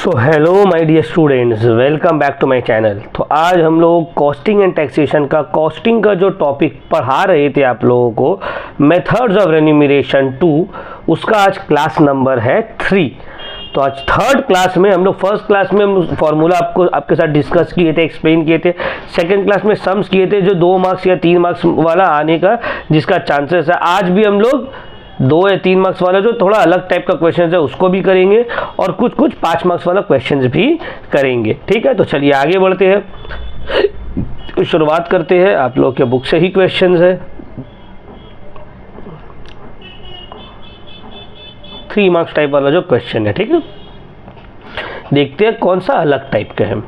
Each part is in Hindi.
So hello my dear students, welcome back to my channel. तो आज हम लोग कॉस्टिंग एंड टैक्सेशन का जो टॉपिक पढ़ा रहे थे आप लोगों को, मेथड्स ऑफ रेन्यूमरेशन 2, उसका आज क्लास नंबर है 3। तो आज थर्ड क्लास में हम लोग फर्स्ट क्लास में फॉर्मूला आपके साथ डिस्कस किए थे, एक्सप्लेन किए थे। सेकंड क्लास में सम्स किए थे जो 2 मार्क्स या 3 मार्क्स वाला आने का जिसका चांसेस है। आज भी हम लोग 2 या 3 मार्क्स वाला जो थोड़ा अलग टाइप का क्वेश्चन है उसको भी करेंगे और कुछ 5 मार्क्स वाला क्वेश्चन भी करेंगे। ठीक है, तो चलिए आगे बढ़ते हैं। शुरुआत करते हैं, आप लोग के बुक से ही क्वेश्चन है। 3 मार्क्स टाइप वाला जो क्वेश्चन है, ठीक है, देखते हैं कौन सा अलग टाइप का है।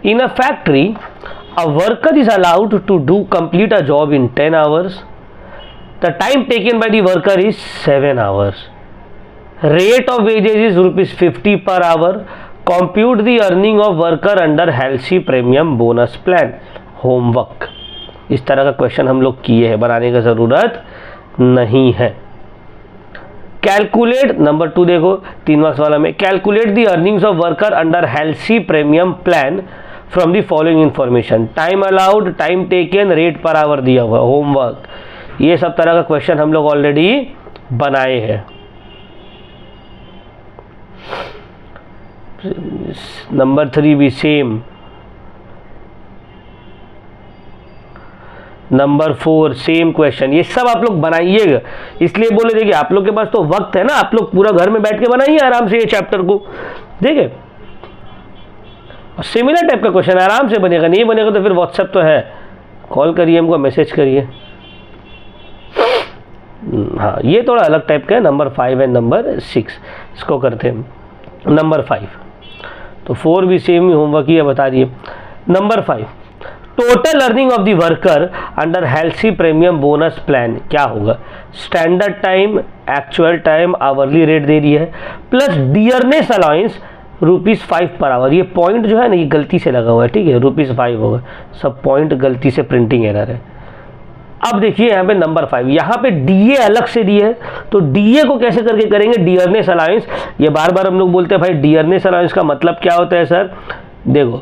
In a factory a worker is allowed to do complete a job in 10 hours. The time taken by the worker is 7 hours. Rate of wages is ₹50 per hour. Compute the earning of worker under HALSI premium bonus plan. Homework. इस तरह का क्वेश्चन हम लोग किए हैं, बनाने का ज़रूरत नहीं है। कैलकुलेट नंबर 2 देखो 3 मार्क्स वाला में, calculate the earnings of worker under HALSI premium plan from the following information. Time allowed, time taken, rate per our दिया हुआ। होमवर्क, ये सब तरह का क्वेश्चन हम लोग ऑलरेडी बनाए हैं। नंबर 3 भी सेम, नंबर 4 सेम क्वेश्चन। ये सब आप लोग बनाइएगा, इसलिए बोले देखिए आप लोग के पास तो वक्त है ना, आप लोग पूरा घर में बैठ के बनाइए आराम से ये चैप्टर को, देखिए। सिमिलर टाइप का क्वेश्चन आराम से बनेगा, नहीं बनेगा तो फिर व्हाट्सएप तो है, कॉल करिए हमको, मैसेज करिए। हाँ, ये थोड़ा अलग टाइप का है। नंबर 5 एंड नंबर 6 इसको करते हैं। नंबर 5 तो 4 भी सेम ही होमवर्क ही है, बता दिए। Number 5, total earning of the worker under HALSI premium bonus plan क्या होगा। Standard time, actual time, hourly rate दे रही है, plus dearness allowance ₹5 per hour. ये पॉइंट जो है ना, ये गलती से लगा हुआ है, ठीक है, ₹5 होगा, सब पॉइंट गलती से प्रिंटिंग एरर है। अब देखिए यहाँ पे नंबर 5, यहाँ पे डीए अलग से दिए है, तो डीए को कैसे करके करेंगे। डियरनेस अलाउंस, ये बार बार हम लोग बोलते हैं भाई डियरनेस अलाउंस का मतलब क्या होता है सर। देखो,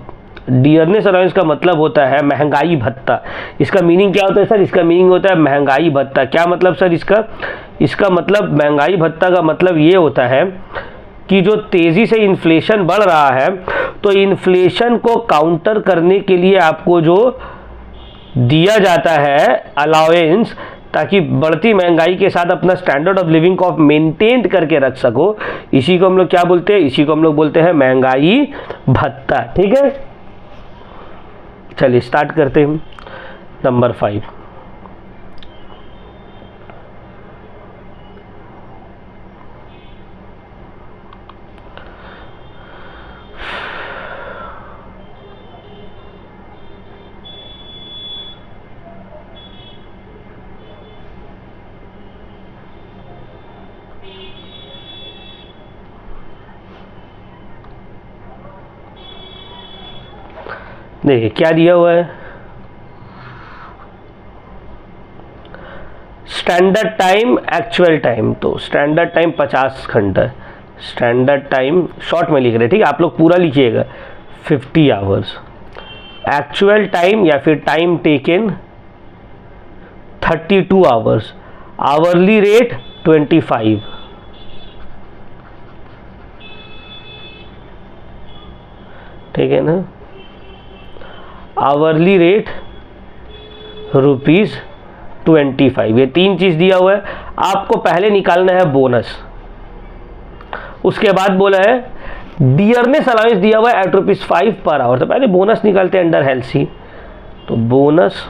डियरनेस अलाउंस का मतलब होता है महंगाई भत्ता। इसका मीनिंग क्या होता है सर, इसका मीनिंग होता है महंगाई भत्ता। क्या मतलब सर इसका मतलब महंगाई भत्ता का मतलब ये होता है कि जो तेज़ी से इन्फ्लेशन बढ़ रहा है, तो इन्फ्लेशन को काउंटर करने के लिए आपको जो दिया जाता है अलाउंस, ताकि बढ़ती महंगाई के साथ अपना स्टैंडर्ड ऑफ लिविंग को मेंटेन करके रख सको, इसी को हम लोग क्या बोलते हैं, इसी को हम लोग बोलते हैं महंगाई भत्ता। ठीक है, चलिए स्टार्ट करते हैं। नंबर 5, देखिए क्या दिया हुआ है। स्टैंडर्ड टाइम, एक्चुअल टाइम, तो स्टैंडर्ड टाइम 50 घंटा है। स्टैंडर्ड टाइम शॉर्ट में लिख रहे, ठीक है, आप लोग पूरा लिखिएगा 50 आवर्स। एक्चुअल टाइम या फिर time taken 32 hours. Hourly rate 25। ठीक है ना, आवरली रेट ₹25। ये 3 चीज़ दिया हुआ है। आपको पहले निकालना है बोनस, उसके बाद बोला है डियरनेस अलाउंस दिया हुआ है एट ₹5 पर आवर। तो पहले बोनस निकालते हैं अंडर HALSI। तो बोनस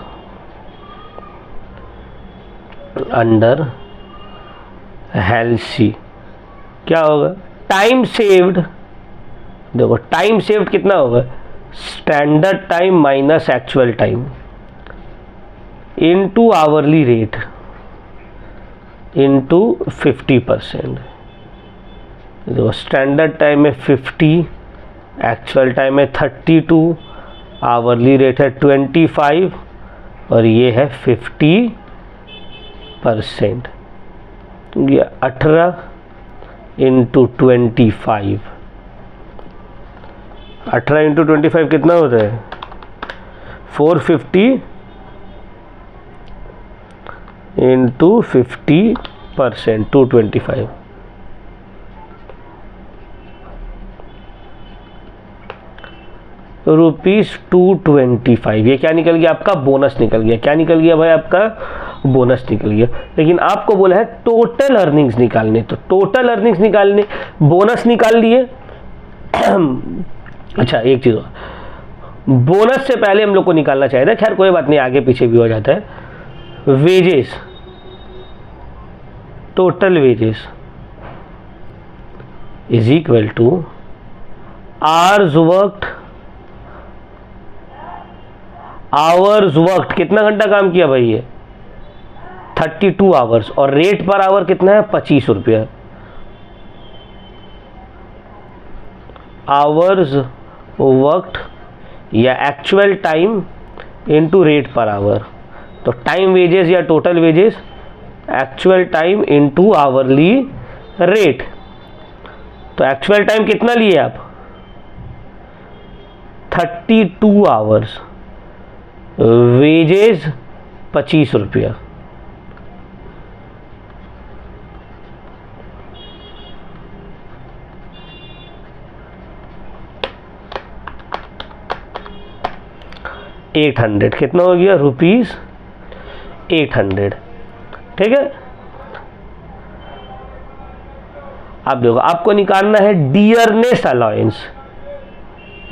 अंडर HALSI क्या होगा। टाइम सेव्ड, देखो टाइम सेव्ड कितना होगा, standard time minus actual time into hourly rate into 50%। देखो स्टैंडर्ड टाइम में 50, एक्चुअल टाइम में 32, आवरली रेट है 25 और ये है 50%। ये 18 इंटू 25, 18 इंटू 25 कितना होता है 450 इंटू 50%, 225। ₹225। ये क्या निकल गया आपका बोनस निकल गया। क्या निकल गया भाई आपका बोनस निकल गया। लेकिन आपको बोला है टोटल अर्निंग्स निकालने, तो टोटल अर्निंग्स निकालने बोनस निकाल लिए। अच्छा एक चीज़ और, बोनस से पहले हम लोग को निकालना चाहिए था, खैर कोई बात नहीं आगे पीछे भी हो जाता है। Wages, total wages is equal two hours worked, hours worked कितना घंटा काम किया भाई ये 32 आवर्स, और रेट पर आवर कितना है 25 रुपया। आवर्स वर्कड या actual time into rate per our, तो टाइम वेजेस या total wages actual time into hourly rate. तो एक्चुअल टाइम कितना लिए आप 32 आवर्स, वेजेस 25 रुपया। $800 कितना हो गया ₹800। ठीक है, आप देखो आपको निकालना है डियरनेस अलाउंस,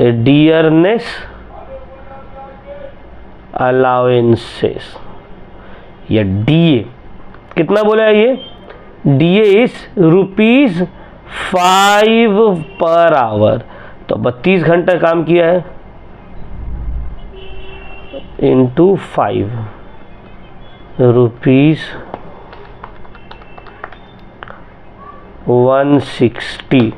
डियरनेस अलाउंसेस या डीए कितना बोला है ये, डीए इज ₹5 पर आवर। तो 32 घंटा काम किया है इंटू 5 ₹160।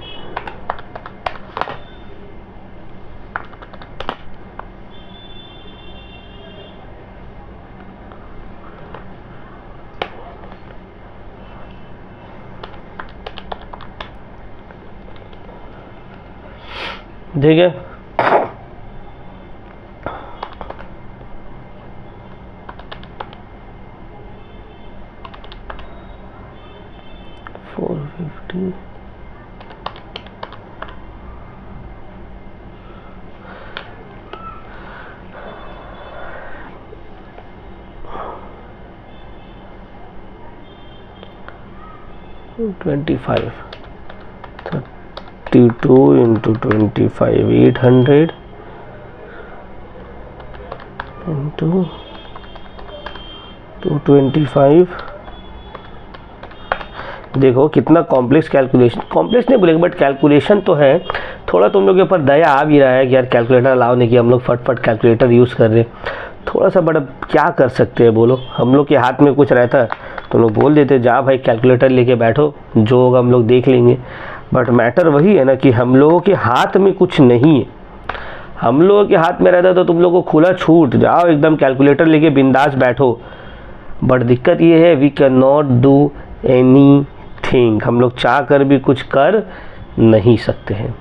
ठीक है, $25, 32 into 25, 800 into 225। देखो कितना कॉम्प्लेक्स कैलकुलेशन, कॉम्प्लेक्स नहीं बोलेंगे बट कैलकुलेशन तो है। थोड़ा तुम लोग के ऊपर दया आ भी रहा है कि यार कैलकुलेटर अलाउ नहीं किया, हम लोग फटफट कैलकुलेटर यूज़ कर रहे हैं थोड़ा सा, बड़ा क्या कर सकते हैं बोलो। हम लोग के हाथ में कुछ रहता तो लोग बोल देते जा भाई कैलकुलेटर लेके बैठो, जो होगा हम लोग देख लेंगे। बट मैटर वही है ना कि हम लोगों के हाथ में कुछ नहीं है। हम लोगों के हाथ में रहता तो तुम लोगों को खुला छूट जाओ एकदम कैलकुलेटर लेके बिंदास बैठो। बट दिक्कत ये है we can not do anything, हम लोग चाह कर भी कुछ कर नहीं सकते हैं।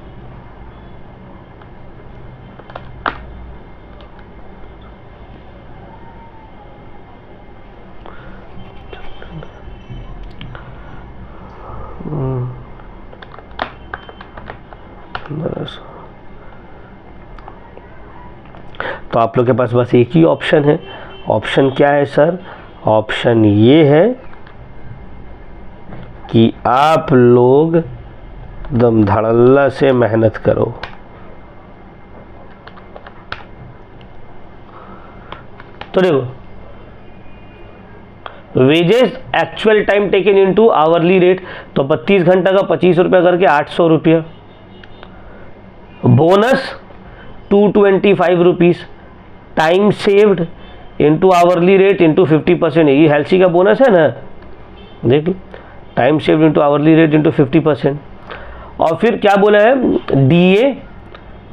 तो आप लोग के पास बस एक ही ऑप्शन है। ऑप्शन क्या है सर? ऑप्शन ये है कि आप लोग एकदम धड़ल्ला से मेहनत करो। तो देखो wages actual time taken into hourly rate, तो 32 घंटा का 25 रुपया करके 800 रुपया। Bonus 225 rupees, time saved into hourly rate into 50%, यही हेल्सी का बोनस है ना। देख लो time saved into hourly rate into 50%। और फिर क्या बोला है DA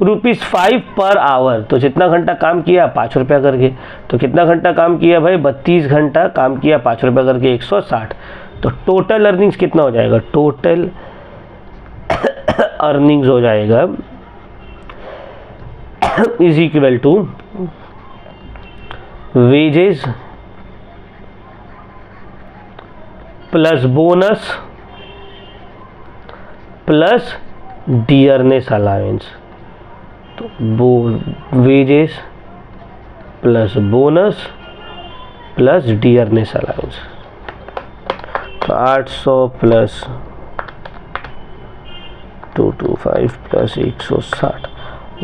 ₹5 पर आवर, तो जितना घंटा काम किया 5 रुपया करके। तो कितना घंटा काम किया भाई 32 घंटा काम किया 5 रुपया करके 160। तो टोटल अर्निंग्स कितना हो जाएगा? टोटल अर्निंग्स हो जाएगा is equal to wages plus bonus plus dearness allowance. तो wages plus bonus plus dearness allowance, तो 800 प्लस 225 प्लस 160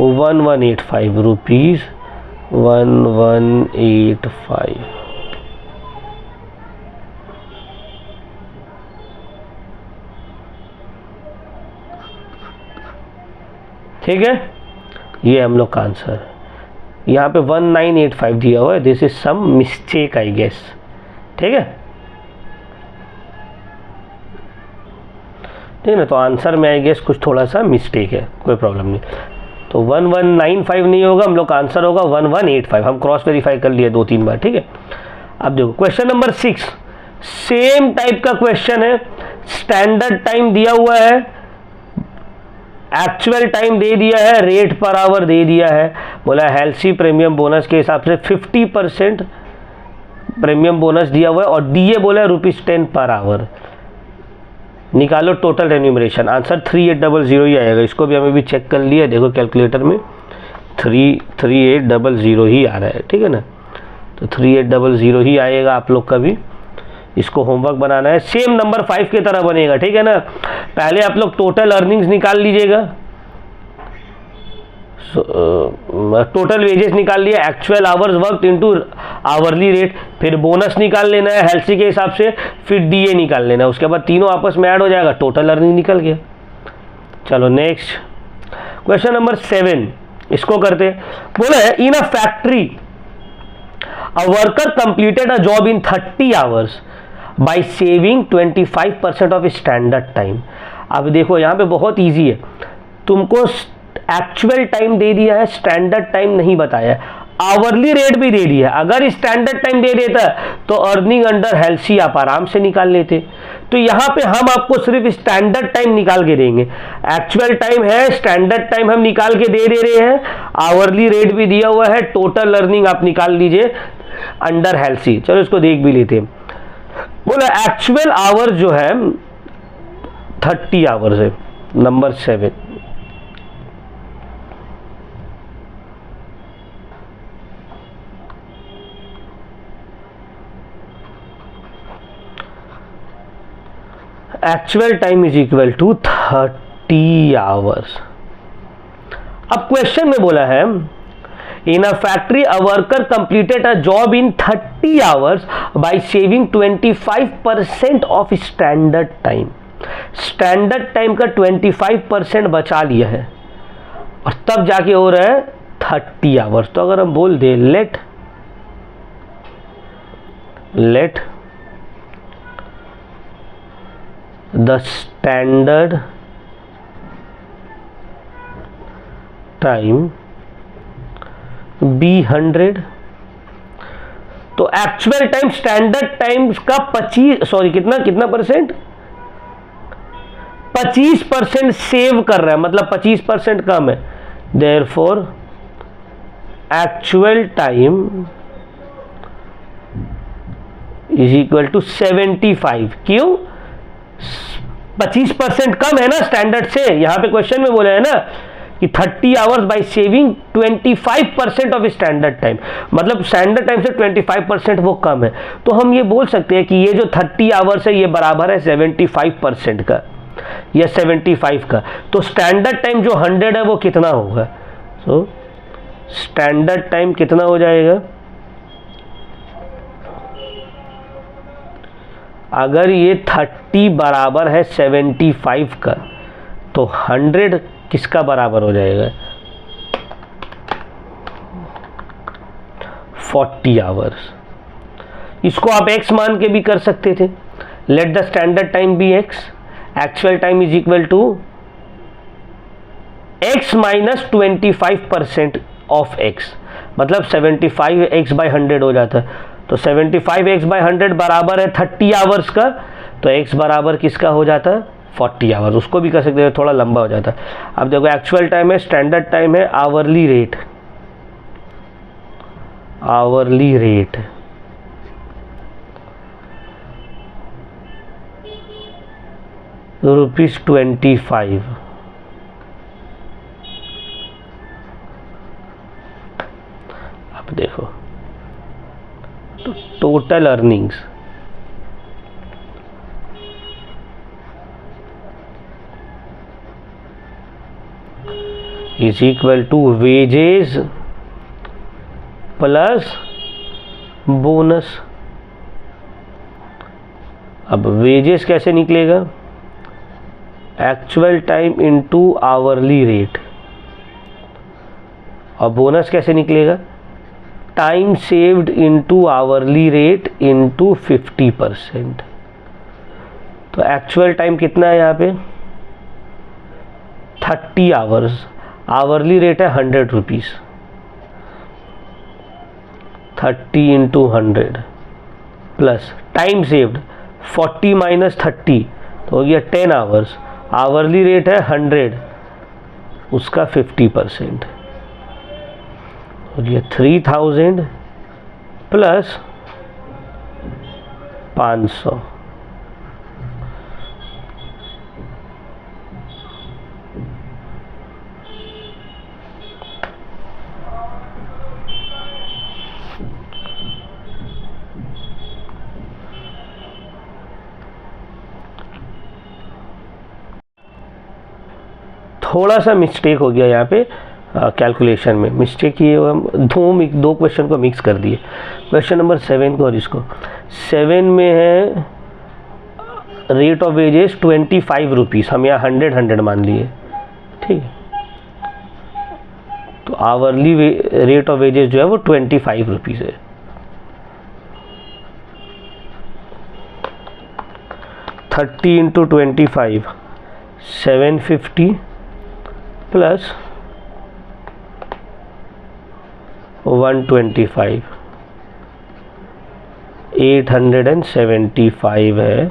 1185 रुपीज़ 1185। ठीक है, ये हम लोग का आंसर है। यहाँ पे 1985 दिया हुआ है, this is some mistake I guess. ठीक है, ठीक है ना, तो आंसर में आई गेस कुछ थोड़ा सा मिस्टेक है, कोई प्रॉब्लम नहीं। तो 1195 नहीं होगा, हम लोग का आंसर होगा 1185। हम क्रॉस वेरीफाई कर लिए 2-3 बार। ठीक है, अब देखो क्वेश्चन नंबर 6, सेम टाइप का क्वेश्चन है। स्टैंडर्ड टाइम दिया हुआ है, एक्चुअल टाइम दे दिया है, रेट पर आवर दे दिया है। बोला हेल्सी प्रीमियम बोनस के हिसाब से 50% प्रीमियम बोनस दिया हुआ है और डीए बोला है ₹10 पर आवर। निकालो टोटल रेन्यूमरेशन। आंसर 3800 ही आएगा। इसको भी हमें भी चेक कर लिया, देखो कैलकुलेटर में 3800 ही आ रहा है। ठीक है ना, तो 3800 ही आएगा आप लोग का भी। इसको होमवर्क बनाना है, सेम नंबर 5 की तरह बनेगा। ठीक है ना, पहले आप लोग टोटल अर्निंग्स निकाल लीजिएगा, टोटल वेजेस निकाल लिया, actual hours work into hourly rate, फिर बोनस निकाल लेना है हेल्सी के हिसाब से, फिर डीए निकाल लेना है। उसके बाद तीनों आपस में ऐड हो जाएगा, टोटल अर्निंग निकल गया। चलो नेक्स्ट क्वेश्चन नंबर 7, इसको करते। बोला है in a factory a worker completed a job in 30 hours by saving 25% of standard time. अब देखो यहाँ पे बहुत इजी है, तुमको एक्चुअल टाइम दे दिया है, स्टैंडर्ड टाइम नहीं बताया, आवरली रेट भी दे दिया है। अगर स्टैंडर्ड टाइम दे देता तो अर्निंग अंडर हेल्सी आप आराम से निकाल लेते। तो यहाँ पे हम आपको सिर्फ स्टैंडर्ड टाइम निकाल के देंगे। एक्चुअल टाइम है, स्टैंडर्ड टाइम हम निकाल के दे रहे हैं, आवरली रेट भी दिया हुआ है, टोटल अर्निंग आप निकाल लीजिए अंडर हेल्सी। चलो इसको देख भी लेते हैं। बोला एक्चुअल आवर जो है 30 आवर्स है, number 7। Actual time is equal to 30 hours. अब क्वेश्चन में बोला है in a factory a worker completed a job in 30 hours by saving 25% of standard time. Standard time का 25% बचा लिया है और तब जाके हो रहा है 30 आवर्स। तो अगर हम बोल दे let the standard time be 100, तो एक्चुअल टाइम स्टैंडर्ड टाइम का 25% सेव कर रहा है, मतलब 25% कम है। Therefore actual time is equal to 75। क्यों? 25% कम है ना स्टैंडर्ड से। यहां पे क्वेश्चन में बोला है ना कि 30 hours by saving 25% of standard time, मतलब स्टैंडर्ड टाइम से 25% वो कम है। तो हम ये बोल सकते हैं कि ये जो 30 आवर्स है ये बराबर है 75% का या 75 का। तो स्टैंडर्ड टाइम जो 100 है वो कितना होगा? सो स्टैंडर्ड टाइम कितना हो जाएगा? अगर ये 30 बराबर है 75 का तो 100 किसका बराबर हो जाएगा? 40 आवर्स। इसको आप x मान के भी कर सकते थे। Let the standard time be x, actual time is equal to x minus 25% of x, मतलब 75x बाई 100 हो जाता है। तो 75x बाई 100 बराबर है 30 आवर्स का, तो x बराबर किसका हो जाता है? 40 आवर्स, उसको भी कर सकते हैं, थोड़ा लंबा हो जाता है। अब देखो एक्चुअल टाइम है, स्टैंडर्ड टाइम है, आवरली रेट, आवरली रेट ₹25। अब देखो तो total earnings is equal to wages plus bonus. अब वेजेस कैसे निकलेगा, actual time into hourly rate, और बोनस कैसे निकलेगा, time saved into hourly rate into 50%। तो एक्चुअल टाइम कितना है यहाँ पे 30 आवर्स, आवरली रेट है 100 rupees, 30 into 100 plus time saved 40 minus 30 तो हो गया 10 आवर्स, आवरली रेट है 100, उसका 50% हो गया 3000 प्लस 500। थोड़ा सा मिस्टेक हो गया यहाँ पे कैलकुलेशन में, मिस्टेक ये दो क्वेश्चन को मिक्स कर दिए। क्वेश्चन नंबर 7 को और इसको, 7 में है रेट ऑफ वेजेस 25 रुपीज़, हम यहाँ 100 मान लिए, ठीक है। तो आवरली रेट ऑफ वेजेस जो है वो 25 रुपीज़ है। थर्टी इंटू 25 750 प्लस 125 875 है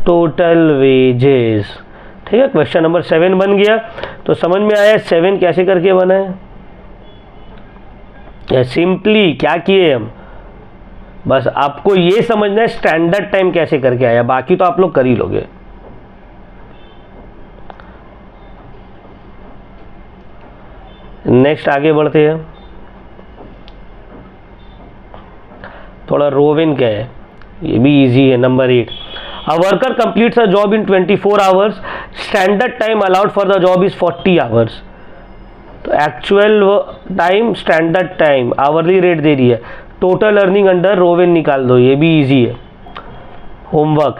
टोटल वेजेस, ठीक है। क्वेश्चन नंबर 7 बन गया। तो समझ में आया 7 कैसे करके बना है। सिंपली क्या किए हम, बस आपको ये समझना है स्टैंडर्ड टाइम कैसे करके आया, बाकी तो आप लोग कर ही लोगे। नेक्स्ट आगे बढ़ते हैं। थोड़ा रोविन क्या है, ये भी इजी है। Number 8, a worker completes a job in 24 hours, standard time allowed for the job is 40 hours. तो actual time, standard time, hourly rate दे दी है, टोटल अर्निंग अंडर रोविन निकाल दो, ये भी इजी है। होमवर्क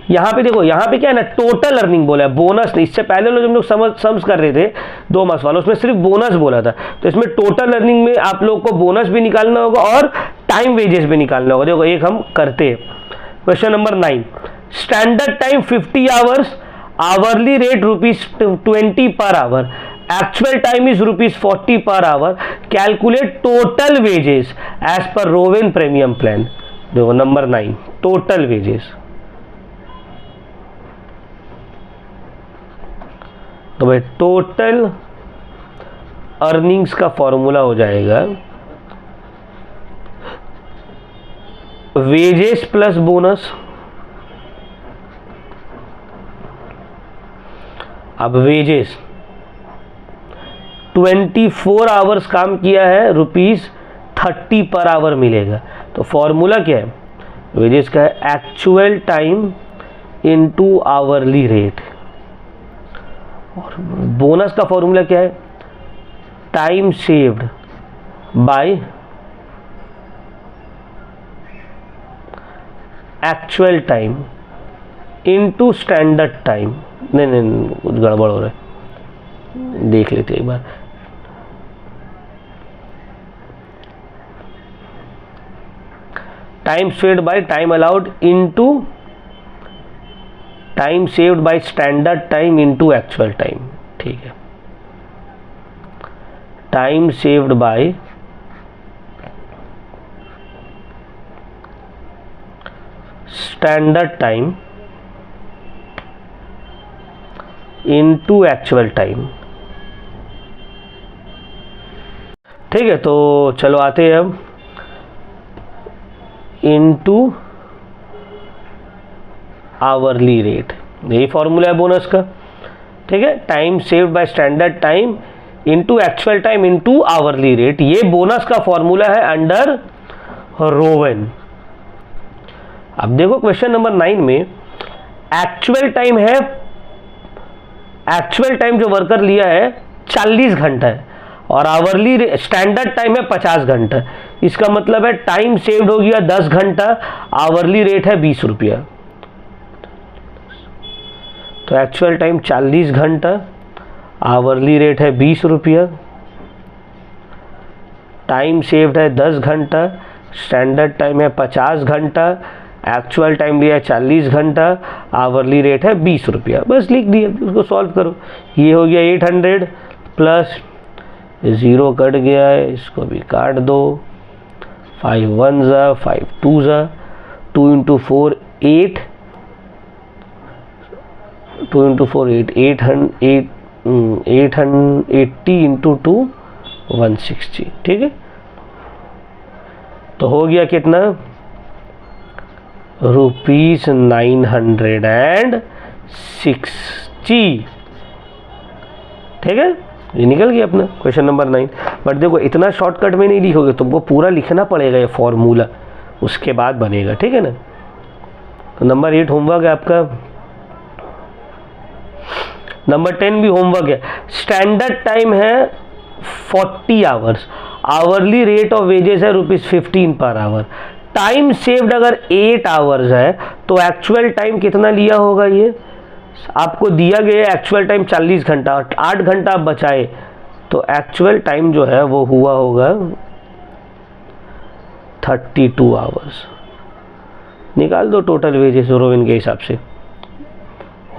यहाँ पे देखो, यहाँ पे क्या है ना, टोटल अर्निंग बोला है, बोनस नहीं। इससे पहले लोग हम लोग सम्स कर रहे थे 2 मार्क्स वाला, उसमें सिर्फ बोनस बोला था। तो इसमें टोटल अर्निंग में आप लोग को बोनस भी निकालना होगा और टाइम वेजेस भी निकालना होगा। देखो एक हम करते हैं। Question number 9, standard time 50 hours, hourly rate ₹20 per hour, actual time is ₹40 per hour, calculate total wages as per Rowan premium plan. देखो नंबर 9 टोटल वेजेस, तो भाई टोटल अर्निंग्स का फॉर्मूला हो जाएगा वेजेस प्लस बोनस। अब वेजेस 24 आवर्स काम किया है, ₹30 पर आवर मिलेगा। तो फॉर्मूला क्या है वेजेस का, है actual time into hourly rate, और बोनस का फॉर्मूला क्या है, time saved by actual time into standard time. नहीं कुछ गड़बड़ हो रहा है, देख लेते एक बार। Time saved by time allowed into time saved by standard time into actual time, ठीक है। Time saved by standard time into actual time. ठीक है, तो चलो आते हैं अब इनटू आवरली रेट, यही फॉर्मूला है बोनस का। ठीक है, time saved by standard time into actual time into hourly rate, ये बोनस का फॉर्मूला है अंडर रोवन। अब देखो क्वेश्चन नंबर 9 में एक्चुअल टाइम है, एक्चुअल टाइम जो वर्कर लिया है 40 घंटा है और आवरली स्टैंडर्ड टाइम है 50 घंटा। इसका मतलब है टाइम सेव्ड हो गया 10 घंटा, आवरली रेट है 20 रुपया। तो एक्चुअल टाइम 40 घंटा, आवरली रेट है 20 रुपया, टाइम सेव्ड है 10 घंटा, स्टैंडर्ड टाइम है 50 घंटा, एक्चुअल टाइम लिया है 40 घंटा, आवरली रेट है 20 रुपया। बस लिख दिया, उसको सॉल्व करो। ये हो गया 800 प्लस 0 कट गया है, इसको भी काट दो। 5 1 ज़ा 5 2 ज़ा 2 इंटू 4 8, 2 इंटू 4 880 इंटू 2 160। ठीक है, तो हो गया कितना, ₹960। ठीक है, ये निकल गया अपना क्वेश्चन नंबर 9। बट देखो इतना शॉर्टकट में नहीं लिखोगे, तुमको पूरा लिखना पड़ेगा ये फॉर्मूला, उसके बाद बनेगा। ठीक है ना। तो नंबर 8 होमवर्क है आपका। नंबर 10 भी होमवर्क है। स्टैंडर्ड टाइम है 40 hours, hourly rate of wages है ₹15 पर आवर। टाइम सेव्ड अगर 8 आवर्स है तो एक्चुअल टाइम कितना लिया होगा, ये आपको दिया गया एक्चुअल टाइम 40 घंटा, 8 घंटा आप बचाए तो एक्चुअल टाइम जो है वो हुआ होगा 32 आवर्स। निकाल दो टोटल वेजेस रोविन के हिसाब से,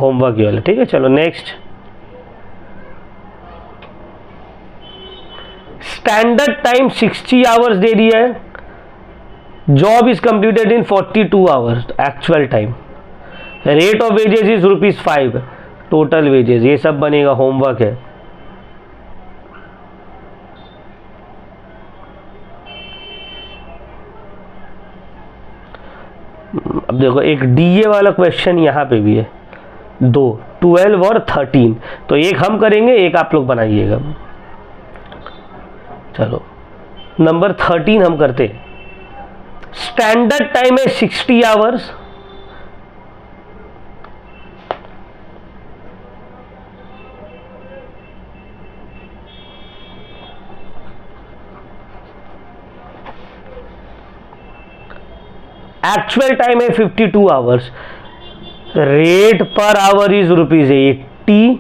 होमवर्क ये वाला। ठीक है, चलो नेक्स्ट। स्टैंडर्ड टाइम 60 आवर्स दे दिया है, job is completed in 42 hours, actual time, rate of wages is ₹5, total wages, ये सब बनेगा, होमवर्क है। अब देखो एक डीए वाला क्वेश्चन यहां पे भी है, 2 12 और 13, तो एक हम करेंगे, एक आप लोग बनाइएगा। चलो नंबर 13 हम करते। स्टैंडर्ड टाइम है 60 आवर्स, एक्चुअल टाइम है 52 hours, rate per hour is ₹80।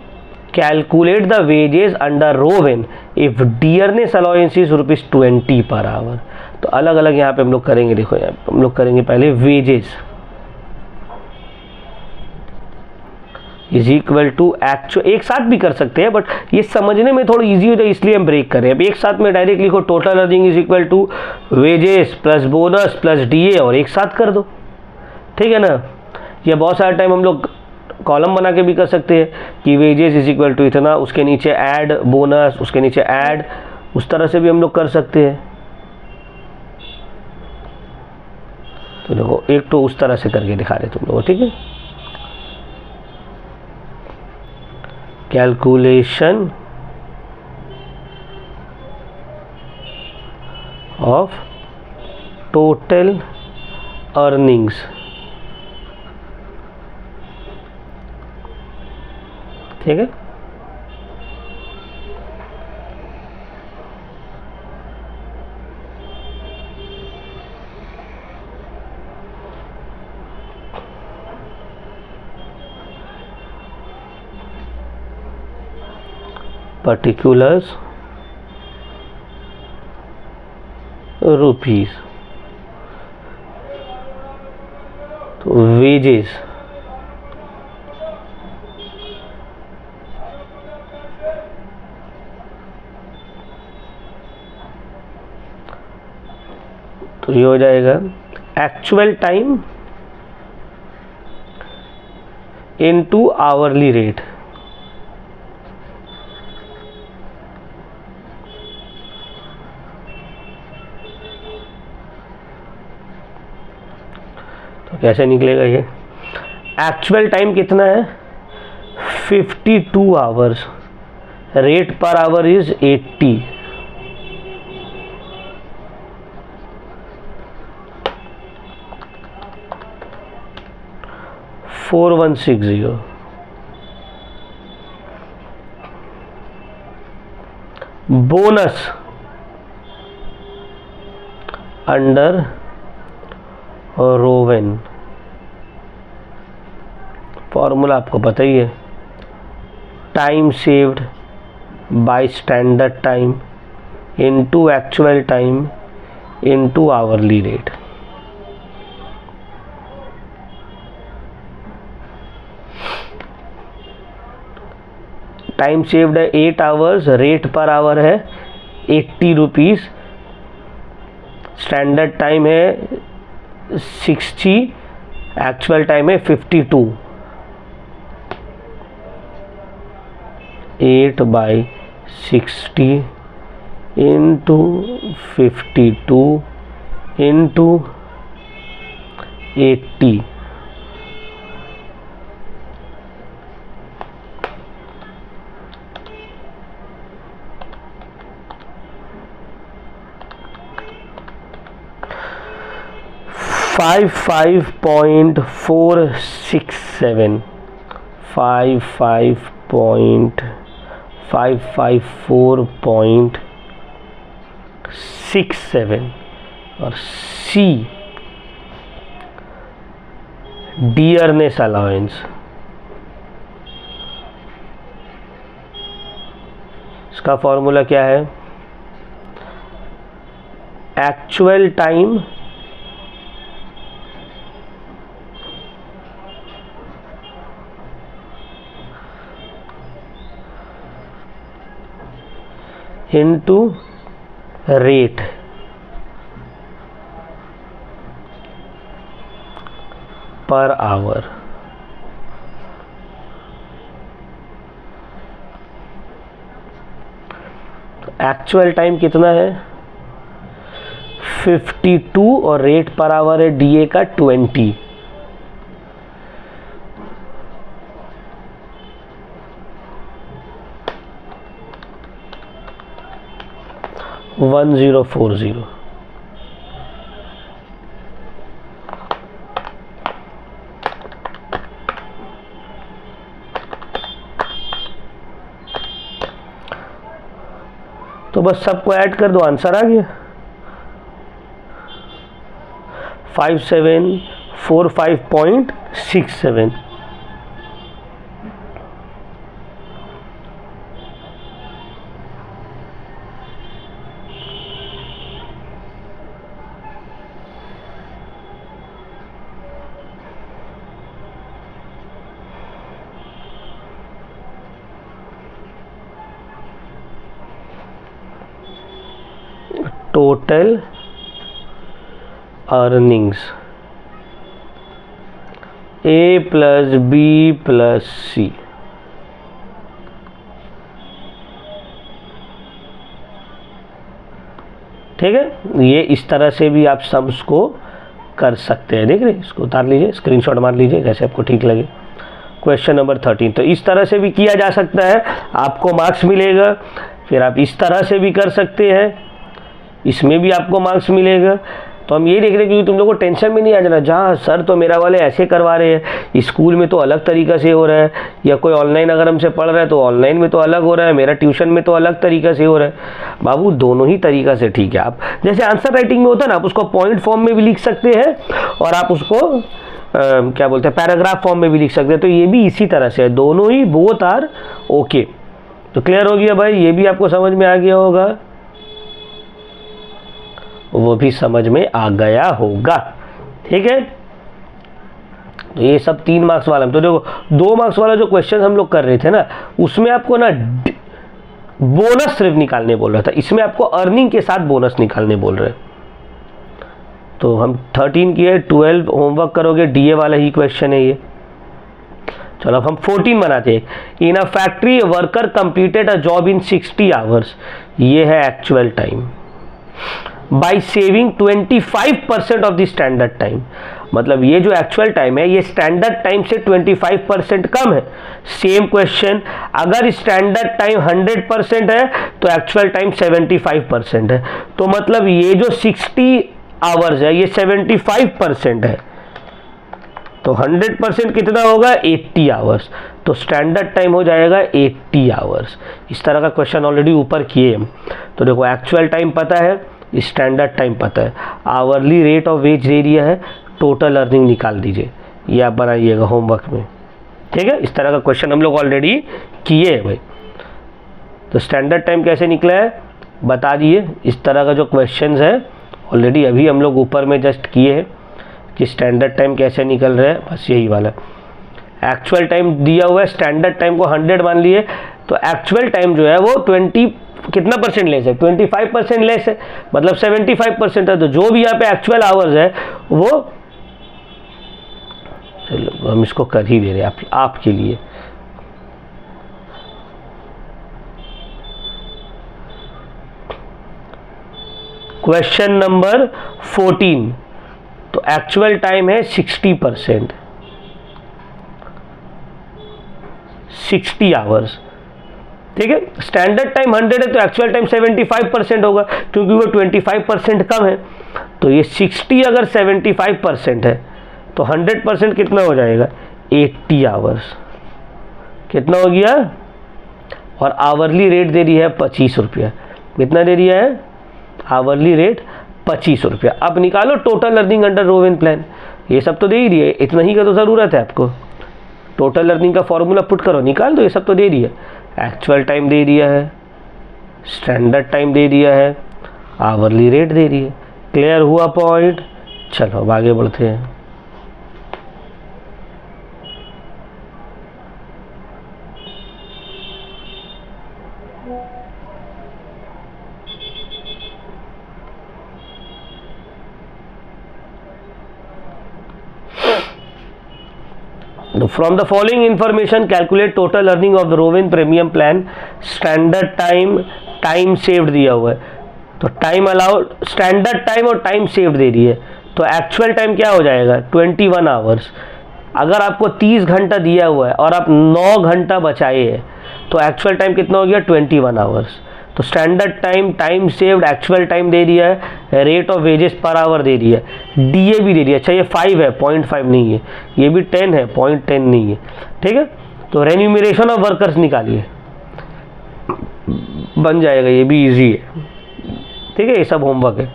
Calculate the wages under Rowan if dearness allowance is ₹20 per our. तो अलग अलग यहाँ पे हम लोग करेंगे। देखो यहाँ हम लोग करेंगे पहले wages is equal to actual, एक साथ भी कर सकते हैं बट ये समझने में थोड़ा इजी हो जाए इसलिए हम ब्रेक कर रहे हैं। अब एक साथ में डायरेक्ट लिखो total earning is equal to wages plus bonus plus DA और एक साथ कर दो। ठीक है ना। ये बहुत सारा टाइम हम लोग कॉलम बना के भी कर सकते हैं कि वेजेस इज इक्वल टू इतना, उसके नीचे ऐड बोनस, उसके नीचे ऐड, उस तरह से भी हम लोग कर सकते हैं। तो देखो एक तो उस तरह से करके दिखा रहे तुम लोग। ठीक है, कैलकुलेशन ऑफ टोटल अर्निंग्स, ठीक है। particulars रुपीस, तो वेजेस तो ये हो जाएगा actual time into hourly rate. तो कैसे निकलेगा ये? एक्चुअल टाइम कितना है? 52 hours, rate per hour is 80। $4160। Bonus under Rowan, formula आपको पता ही है, time saved by standard time into actual time into hourly rate. Time saved है 8 आवर्स, रेट पर आवर है 80 रुपीज़, स्टैंडर्ड टाइम है 60, एक्चुअल टाइम है 52। 8/60 इंटू 52 इंटू 80। $55.467 $554.67 और सी डियरनेस अलाउंस। इसका फॉर्मूला क्या है? Actual time into rate per hour. Actual time कितना है? 52 और रेट पर आवर है डीए का 20। $1040। तो बस सबको ऐड कर दो, आंसर आ गया 5745.67। Total earnings A plus B plus C. ठीक है, ये इस तरह से भी आप सम्स को कर सकते हैं। देख रहे, इसको उतार लीजिए, स्क्रीनशॉट मार लीजिए, जैसे आपको ठीक लगे। क्वेश्चन नंबर 13, तो इस तरह से भी किया जा सकता है, आपको मार्क्स मिलेगा। फिर आप इस तरह से भी कर सकते हैं, इसमें भी आपको मार्क्स मिलेगा। तो हम ये देख रहे हैं, क्योंकि तुम लोगों को टेंशन में नहीं आ जाना, जहाँ सर तो मेरा वाले ऐसे करवा रहे हैं, स्कूल में तो अलग तरीक़ा से हो रहा है, या कोई ऑनलाइन अगर हमसे पढ़ रहा है तो ऑनलाइन में तो अलग हो रहा है, मेरा ट्यूशन में तो अलग तरीक़ा से हो रहा है। बाबू दोनों ही तरीक़ा से ठीक है। आप जैसे आंसर राइटिंग में होता है ना, आप उसको पॉइंट फॉर्म में भी लिख सकते हैं और आप उसको क्या बोलते हैं, पैराग्राफ फॉर्म में भी लिख सकते हैं। तो ये भी इसी तरह से है, दोनों ही बोथ आर ओके। तो क्लियर हो गया भाई, ये भी आपको समझ में आ गया होगा, वो भी समझ में आ गया होगा। ठीक है, तो ये सब 3 मार्क्स वाला। तो देखो 2 मार्क्स वाला जो क्वेश्चन हम लोग कर रहे थे ना, उसमें आपको ना बोनस सिर्फ निकालने बोल रहा था, इसमें आपको अर्निंग के साथ बोनस निकालने बोल रहे। तो हम 13 की है, 12 होमवर्क करोगे, डीए वाला ही क्वेश्चन है ये। चलो अब हम 14 बनाते हैं। In a factory worker completed a job in 60 hours, ये है actual time, by saving 25% of the standard time. मतलब ये जो एक्चुअल टाइम है ये स्टैंडर्ड टाइम से 25% कम है। सेम क्वेश्चन, अगर स्टैंडर्ड टाइम 100% है तो एक्चुअल टाइम 75% है। तो मतलब ये जो 60 आवर्स है ये 75% है, तो 100% कितना होगा, 80 आवर्स। तो स्टैंडर्ड टाइम हो जाएगा 80 आवर्स। इस तरह का क्वेश्चन ऑलरेडी ऊपर किए हम। तो देखो एक्चुअल टाइम पता है, स्टैंडर्ड टाइम पता है, आवरली रेट ऑफ वेज दे दिया है, टोटल अर्निंग निकाल दीजिए, ये आप बनाइएगा होमवर्क में। ठीक है, इस तरह का क्वेश्चन हम लोग ऑलरेडी किए हैं भाई। तो स्टैंडर्ड टाइम कैसे निकला है बता दिए। इस तरह का जो क्वेश्चंस है ऑलरेडी अभी हम लोग ऊपर में जस्ट किए हैं कि स्टैंडर्ड टाइम कैसे निकल रहा है, बस यही वाला। एक्चुअल टाइम दिया हुआ है, स्टैंडर्ड टाइम को 100 मान लिए, तो एक्चुअल टाइम जो है वो 20 कितना परसेंट लेस है, 25% लेस है, मतलब 75% है। तो जो भी यहाँ पे एक्चुअल आवर्स है वो, चलो हम इसको कर ही दे रहे हैं आपके लिए। क्वेश्चन नंबर 14, तो एक्चुअल टाइम है 60%, 60 आवर्स। ठीक है, स्टैंडर्ड टाइम 100 है तो एक्चुअल टाइम 75% होगा, क्योंकि वो 25% कम है। तो ये 60 अगर 75% है तो 100% कितना हो जाएगा, 80 आवर्स। कितना हो गया, और आवरली रेट दे दी है 25 रुपया। कितना दे दिया है, आवरली रेट 25 रुपया। अब निकालो टोटल अर्निंग अंडर रोवेन प्लान। ये सब तो दे ही दिए, इतना ही का तो ज़रूरत है आपको। टोटल अर्निंग का फॉर्मूला पुट करो, निकाल दो, ये सब तो दे दिया। एक्चुअल टाइम दे दिया है, स्टैंडर्ड टाइम दे दिया है, आवरली रेट दे दी है। क्लियर हुआ पॉइंट। चलो अब आगे बढ़ते हैं। From the following information, calculate total earning of the Rowan Premium Plan. Standard time, time saved दिया हुआ है, तो टाइम अलाउड, स्टैंडर्ड टाइम और टाइम सेव्ड दे दी है। तो एक्चुअल टाइम क्या हो जाएगा, 21 आवर्स। अगर आपको 30 घंटा दिया हुआ है और आप 9 घंटा बचाए हैं तो एक्चुअल टाइम कितना हो गया, 21 आवर्स। तो standard time, time saved, actual time दे दिया है, rate of wages per hour दे दिया है, डीए भी दे दिया। अच्छा ये 5 है, 0.5 नहीं है, ये भी 10 है, 0.10 नहीं है। ठीक है, तो रेन्यूमरेशन ऑफ वर्कर्स निकालिए, बन जाएगा, ये भी इजी है। ठीक है, ये सब होमवर्क है।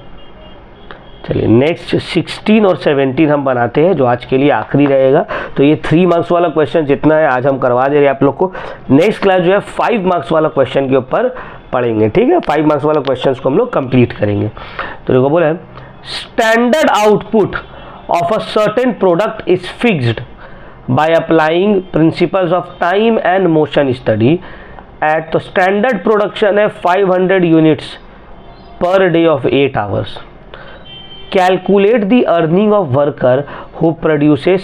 चलिए नेक्स्ट 16 और 17 हम बनाते हैं, जो आज के लिए आखिरी रहेगा। तो ये 3 मार्क्स वाला क्वेश्चन जितना है आज हम करवा दे रहे हैं आप लोग को। नेक्स्ट क्लास जो है 5 मार्क्स वाला क्वेश्चन के ऊपर पढ़ेंगे। ठीक है, 5 मार्क्स वाला क्वेश्चन को हम लोग कंप्लीट करेंगे। तो देखो बोला है, standard output of a certain product is fixed by applying principles of time and motion study eight. तो स्टैंडर्ड प्रोडक्शन है 500 units per day of 8 hours. Calculate the earning of worker who produces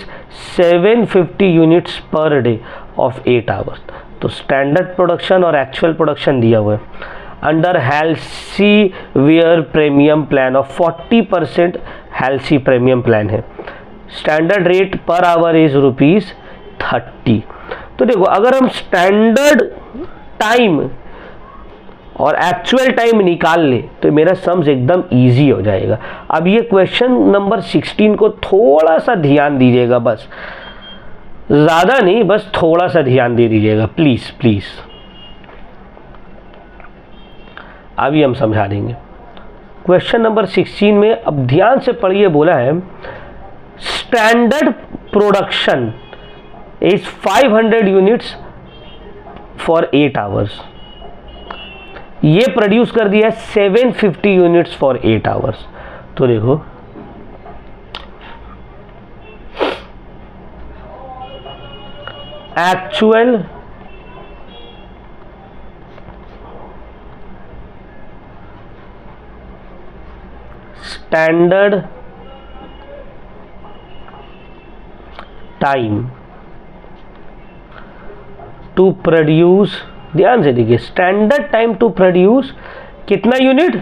750 units per day of 8 hours. तो स्टैंडर्ड प्रोडक्शन और एक्चुअल प्रोडक्शन दिया हुआ है under Halsey Weir premium plan of 40%। Halsey premium plan है, standard rate per hour is ₹30। तो देखो अगर हम स्टैंडर्ड टाइम और एक्चुअल टाइम निकाल ले तो मेरा सम्स एकदम इजी हो जाएगा। अब ये क्वेश्चन नंबर 16 को थोड़ा सा ध्यान दीजिएगा, बस ज़्यादा नहीं, बस थोड़ा सा ध्यान दे दीजिएगा प्लीज़ प्लीज़। अभी हम समझा देंगे। क्वेश्चन नंबर 16 में अब ध्यान से पढ़िए, बोला है standard production is 500 units for 8 hours. ये प्रोड्यूस कर दिया 750 यूनिट्स फॉर 8 आवर्स। तो देखो actual standard time to produce, ध्यान से देखिए, स्टैंडर्ड टाइम टू प्रोड्यूस कितना यूनिट,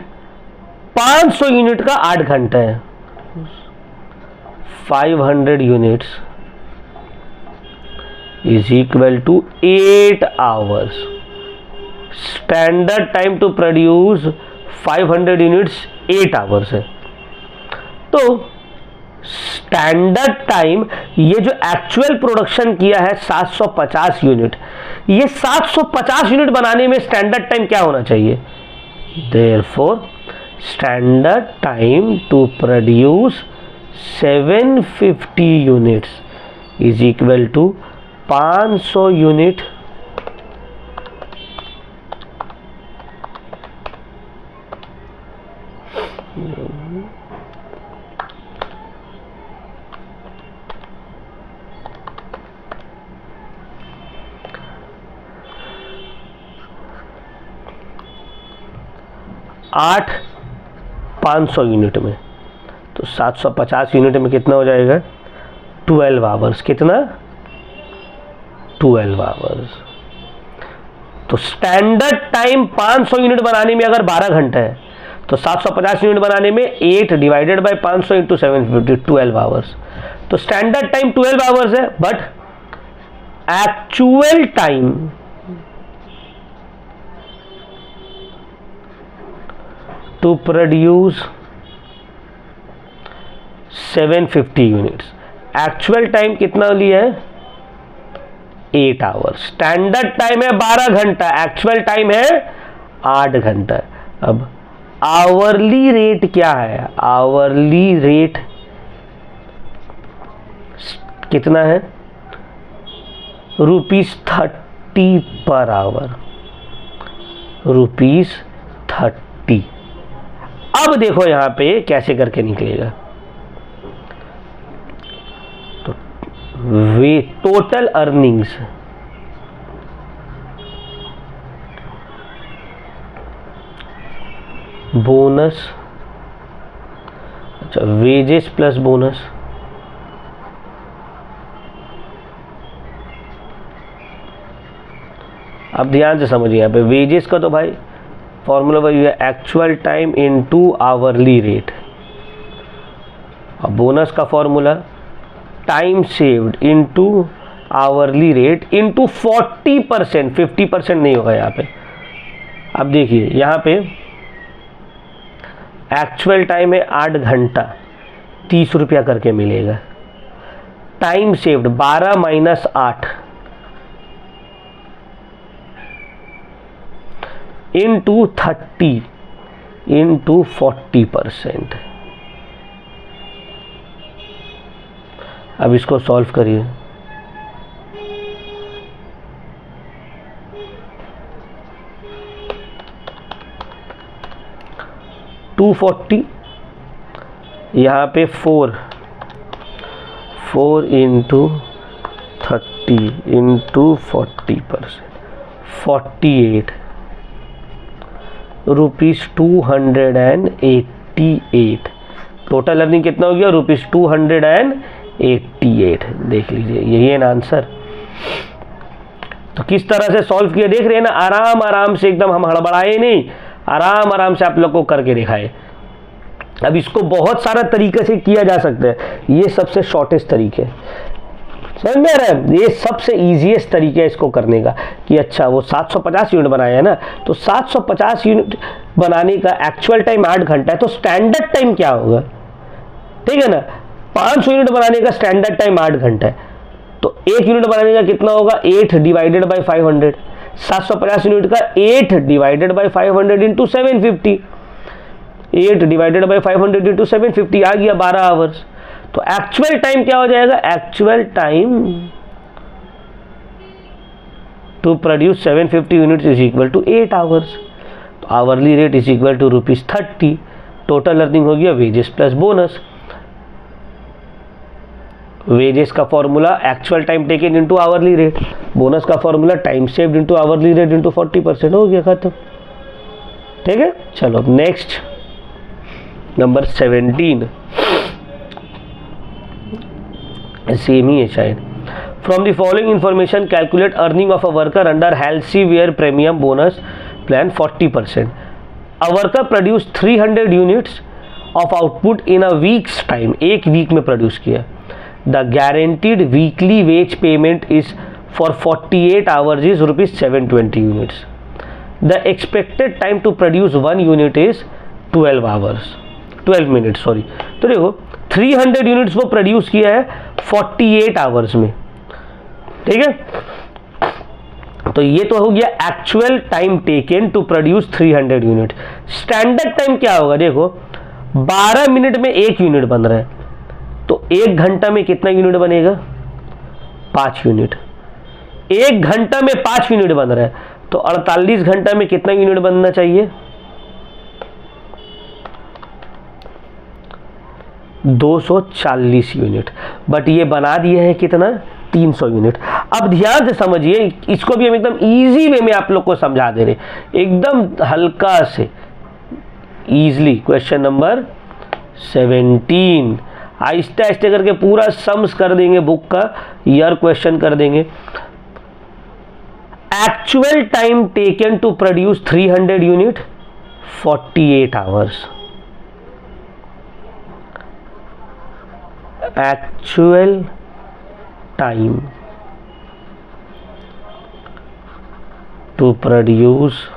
500 यूनिट का 8 घंटा है, 500 units is equal to 8 hours. Standard time to produce 500 units 8 hours है। तो स्टैंडर्ड टाइम, ये जो एक्चुअल प्रोडक्शन किया है 750 यूनिट, ये 750 यूनिट बनाने में स्टैंडर्ड टाइम क्या होना चाहिए, therefore standard time to produce 750 units is equal to 500 unit आठ 500 यूनिट में, तो 750 यूनिट में कितना हो जाएगा, 12 आवर्स। कितना, 12 आवर्स। तो स्टैंडर्ड टाइम 500 यूनिट बनाने में अगर 12 घंटा है, तो 750 यूनिट बनाने में 8 डिवाइडेड बाय 500 इंटू 750, 12 आवर्स। तो स्टैंडर्ड टाइम 12 आवर्स है, but actual time to produce 750 units, actual time कितना लिया है, 8 आवर्स। स्टैंडर्ड टाइम है 12 घंटा, एक्चुअल टाइम है 8 घंटा। अब आवरली रेट क्या है, आवरली रेट कितना है, ₹30 पर आवर, ₹30। अब देखो यहां पे कैसे करके निकलेगा, तो वे टोटल अर्निंग्स बोनस, अच्छा वेजेस प्लस बोनस, अब ध्यान से समझिए, यहाँ पे वेजेस का तो भाई फॉर्मूला वही है, actual time into hourly rate. और बोनस का formula time saved into hourly rate into 40%, 50% नहीं होगा यहाँ पे। अब देखिए यहाँ पे एक्चुअल टाइम है 8 घंटा, 30 रुपया करके मिलेगा। Time saved 12 minus 8 into 30 into 40%। अब इसको सॉल्व करिए, $240, यहाँ पे 4 इंटू 30 इंटू 40%, 48 ₹288। टोटल अर्निंग कितना हो गया, ₹288। देख लीजिए यही है ना आंसर। तो किस तरह से सॉल्व किया देख रहे हैं ना, आराम आराम से, एकदम हम हड़बड़ाए नहीं, आराम आराम से आप लोग को करके दिखाए। अब इसको बहुत सारा तरीके से किया जा सकता है, ये सबसे शॉर्टेस्ट तरीके, समझ में आ रहा है, ये सबसे इजीएस्ट तरीका है इसको करने का। कि अच्छा वो 750 यूनिट बनाया है ना, तो 750 यूनिट बनाने का एक्चुअल टाइम 8 घंटा है, तो स्टैंडर्ड टाइम क्या होगा, ठीक है ना। 500 यूनिट बनाने का स्टैंडर्ड टाइम 8 घंटा है, तो 1 यूनिट बनाने का कितना होगा, 8 डिवाइडेड बाई 500। 750 यूनिट का 8 divided by 500 into 750, 8 divided by 500 into 750 आ गया 12 आवर्स। तो एक्चुअल टाइम क्या हो जाएगा, actual time to produce 750 units is equal to 8 hours. तो hourly rate is equal to ₹30। Total earning हो गया वेजेस प्लस बोनस। वेजेस का formula actual time taken into hourly rate, bonus का formula time saved into hourly rate into 40%। हो गया खत्म, ठीक है। चलो नेक्स्ट नंबर 17, सेम ही है शायद। From the following information calculate earning of a worker under Halsey Weir premium bonus plan 40%. A worker produce 300 units of output in a week's time, एक वीक में प्रोड्यूस किया. The guaranteed weekly wage payment is for 48 hours is ₹720 units. The expected time to produce 1 unit is 12 minutes. Sorry. तो देखो 300 यूनिट्स वो प्रोड्यूस किया है 48 आवर्स में. ठीक है, तो ये तो हो गया actual time taken to produce 300 unit. Standard time क्या होगा, देखो 12 मिनट में 1 यूनिट बन रहा है, तो 1 घंटा में कितना यूनिट बनेगा, 5 यूनिट. 1 घंटा में 5 यूनिट बन रहा है, तो 48 घंटा में कितना यूनिट बनना चाहिए, 240 यूनिट. बट ये बना दिया है कितना, 300 यूनिट. अब ध्यान से समझिए, इसको भी हम एकदम इजी वे में आप लोग को समझा दे रहे, एकदम हल्का से इजली. क्वेश्चन नंबर 17 आहिस्ते आहिस्ते करके पूरा सम्स कर देंगे, बुक का ईयर क्वेश्चन कर देंगे. Actual time taken to produce 300 unit 48 hours. Actual time to produce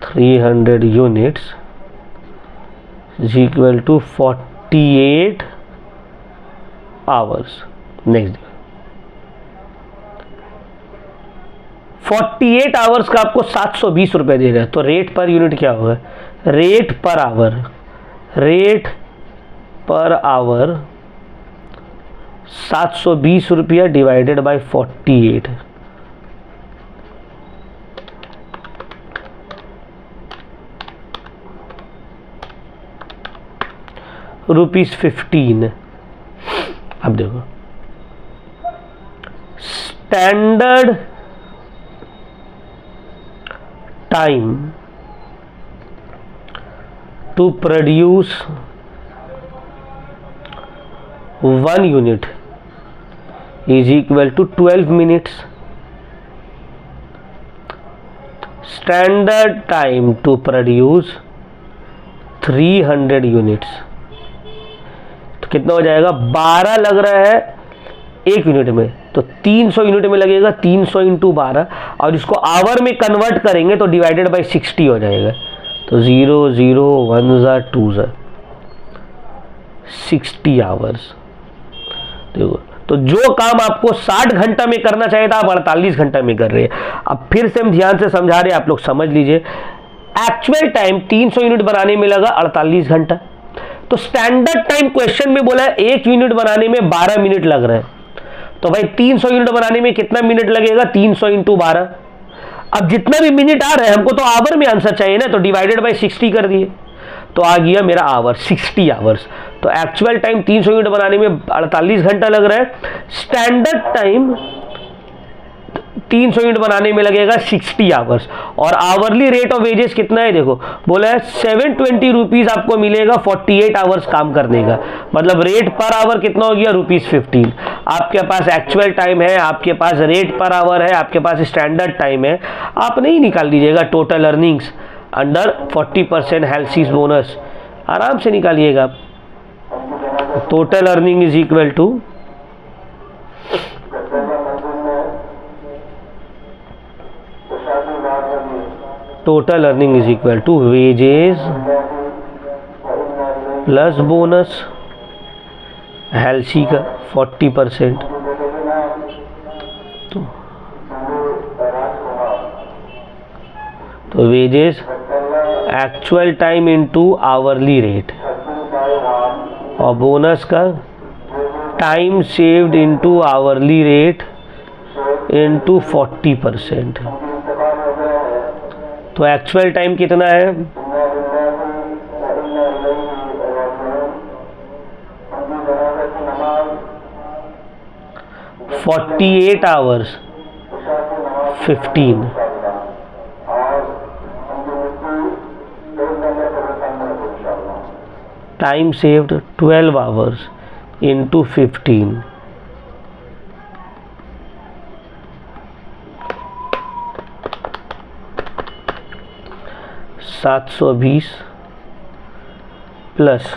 300 units is equal to 48 hours. Next 48 hours का आपको 720 रुपए दे रहा है, तो रेट पर यूनिट क्या होगा, rate per our, rate per our 720 रुपया डिवाइडेड बाय 48, ₹15. अब देखो standard time to produce 1 unit is equal to 12 minutes. Standard time to produce 300 units, तो कितना हो जाएगा, 12 लग रहा है 1 यूनिट में, तो 300 यूनिट में लगेगा, 300 इंटू 12, और इसको आवर में कन्वर्ट करेंगे तो डिवाइडेड बाय 60 हो जाएगा. तो 0 0 1 ज़ा 2 ज़ा 60 आवर्स. देखो, तो जो काम आपको 60 घंटा में करना चाहिए था आप 48 घंटा में कर रहे हैं. अब फिर से हम ध्यान से समझा रहे हैं, आप लोग समझ लीजिए. एक्चुअल टाइम 300 यूनिट बनाने में लगा 48 घंटा, तो स्टैंडर्ड टाइम क्वेश्चन में बोला है 1 यूनिट बनाने में 12 मिनट लग रहा है, तो भाई 300 यूनिट बनाने में कितना मिनट लगेगा, 300 इंटू 12. अब जितना भी मिनट आ रहा है हमको तो आवर में आंसर चाहिए ना, तो डिवाइडेड बाय 60 कर दिए, तो आ गया मेरा आवर 60 आवर्स. तो एक्चुअल टाइम 300 यूनिट बनाने में 48 घंटा लग रहा है, स्टैंडर्ड टाइम 300 यूनिट बनाने में लगेगा 60 आवर्स. और आवरली रेट ऑफ वेजेस कितना है, देखो बोला है 720 रुपीज आपको मिलेगा 48 आवर्स काम करने का, मतलब रेट पर आवर कितना हो गया, ₹15. आपके पास एक्चुअल टाइम है, आपके पास रेट पर आवर है, आपके पास स्टैंडर्ड टाइम है, आप नहीं निकाल दीजिएगा total earnings under 40% Halsey's bonus, आराम से निकालिएगा आप. Total earning is equal to total earning is equal to wages plus bonus, Halsey का 40%, तो wages actual time into hourly rate, और बोनस का time saved into hourly rate into 40%. तो एक्चुअल टाइम कितना है, 48 hours 15. Time saved 12 hours into 15, 720 plus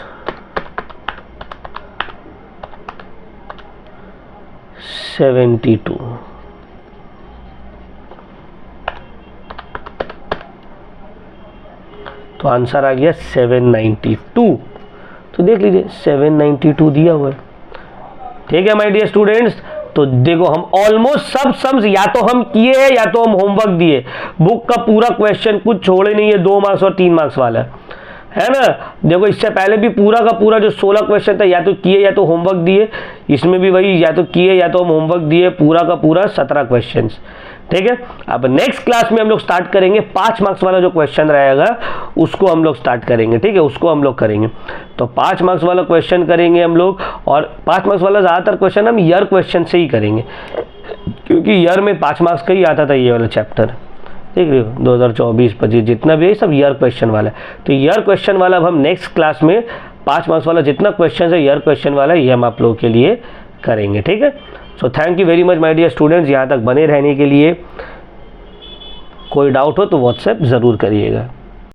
72, तो आंसर आ गया 792। तो देख लीजिए 792 दिया हुआ है। ठीक है माय डियर स्टूडेंट्स, तो देखो हम ऑलमोस्ट सब सम्स या तो हम किए हैं या तो हम होमवर्क दिए। बुक का पूरा क्वेश्चन कुछ छोड़े नहीं है, 2 मार्क्स और 3 मार्क्स वाला है ना। देखो इससे पहले भी पूरा का पूरा जो 16 क्वेश्चन था या तो किए या तो होमवर्क दिए, इसमें भी वही या तो किए या तो हम होमवर्क दिए, पूरा का पूरा 17 क्वेश्चंस। ठीक है, अब नेक्स्ट क्लास में हम लोग स्टार्ट करेंगे 5 मार्क्स वाला जो क्वेश्चन रहेगा उसको हम लोग स्टार्ट करेंगे। ठीक है, उसको हम लोग करेंगे। तो 5 मार्क्स वाला क्वेश्चन करेंगे हम लोग, और 5 मार्क्स वाला ज़्यादातर क्वेश्चन हम ईयर क्वेश्चन से ही करेंगे, क्योंकि ईयर में 5 मार्क्स का ही आता था ये वाला चैप्टर। देख रहे हो 2024-25 जितना भी है सब ईयर क्वेश्चन वाला है। तो ईयर क्वेश्चन वाला अब हम नेक्स्ट क्लास में 5 मार्क्स वाला जितना क्वेश्चन है ईयर क्वेश्चन वाला ये हम आप लोगों के लिए करेंगे। ठीक है, so thank you very much my dear students, यहाँ तक बने रहने के लिए। कोई डाउट हो तो व्हाट्सएप ज़रूर करिएगा।